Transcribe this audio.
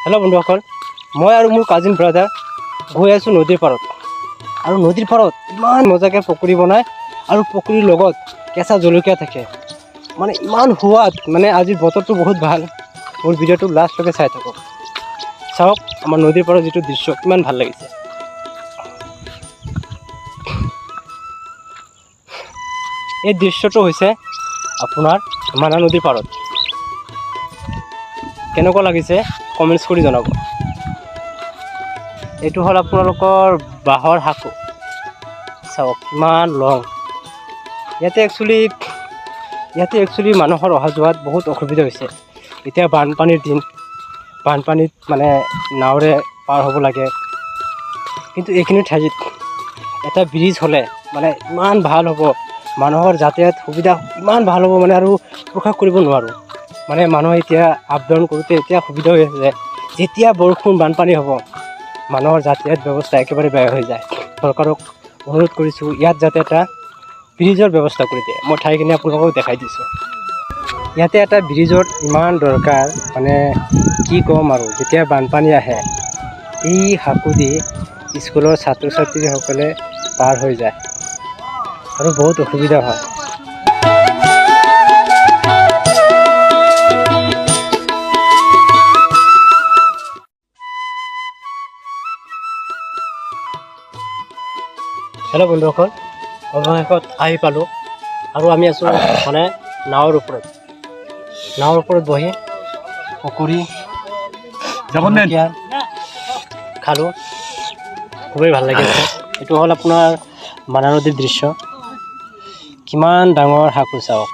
Hello' বন্ধুসকল, মই আৰু মোৰ কাজিন ব্ৰাদাৰ গৈ আছোঁ নদীৰ পাৰত। আৰু নদীৰ পাৰত ইমান মজাকৈ পকৰি বনায় আৰু পকৰিৰ লগত কেঁচা জলকীয়া থাকে। মানে ইমান সোৱাদ, মানে আজিৰ বতৰটো বহুত ভাল। মোৰ ভিডিঅ'টো লাষ্টলৈকে চাই থাকক। চাওক আমাৰ নদীৰ পাৰত যিটো দৃশ্য কিমান ভাল লাগিছে। এই দৃশ্যটো হৈছে আপোনাৰ মানা নদীৰ পাৰত। কেনেকুৱা লাগিছে কমেণ্টছ কৰি জনাব। এইটো হ'ল আপোনালোকৰ বাঁহৰ সাঁকো। চাওক কিমান লং। ইয়াতে একচুৱেলি মানুহৰ অহা যোৱাত বহুত অসুবিধা হৈছে। এতিয়া বানপানীৰ দিন, বানপানীত মানে নাৱেৰে পাৰ হ'ব লাগে। কিন্তু এইখিনি ঠাইত এটা ব্ৰিজ হ'লে মানে ইমান ভাল হ'ব, মানুহৰ যাতায়াত সুবিধা ইমান ভাল হ'ব মানে আৰু প্ৰকাশ কৰিব নোৱাৰোঁ। মানে মানুহে এতিয়া আপ ডাউন কৰোঁতে এতিয়া সুবিধা হৈ আছে যে যেতিয়া বৰষুণ বানপানী হ'ব মানুহৰ যাতায়াত ব্যৱস্থা একেবাৰে বেয়া হৈ যায়। চৰকাৰক অনুৰোধ কৰিছোঁ ইয়াত যাতে এটা ব্ৰিজৰ ব্যৱস্থা কৰি দিয়ে। মই ঠাইখিনি আপোনালোকক দেখাই দিছোঁ। ইয়াতে এটা ব্ৰিজৰ ইমান দৰকাৰ, মানে কি ক'ম আৰু। যেতিয়া বানপানী আহে এই সাঁকো দি স্কুলৰ ছাত্ৰ ছাত্ৰীসকলে পাৰ হৈ যায় আৰু বহুত অসুবিধা হয়। হেল্ল' বন্ধুসকল, অৱশেষত আহি পালোঁ আৰু আমি আছোঁ মানে নাৱৰ ওপৰত বহি পকৰি খালোঁ। খুবেই ভাল লাগিছে। এইটো হ'ল আপোনাৰ মানা নদীৰ দৃশ্য। কিমান ডাঙৰ সাঁকো চাওক।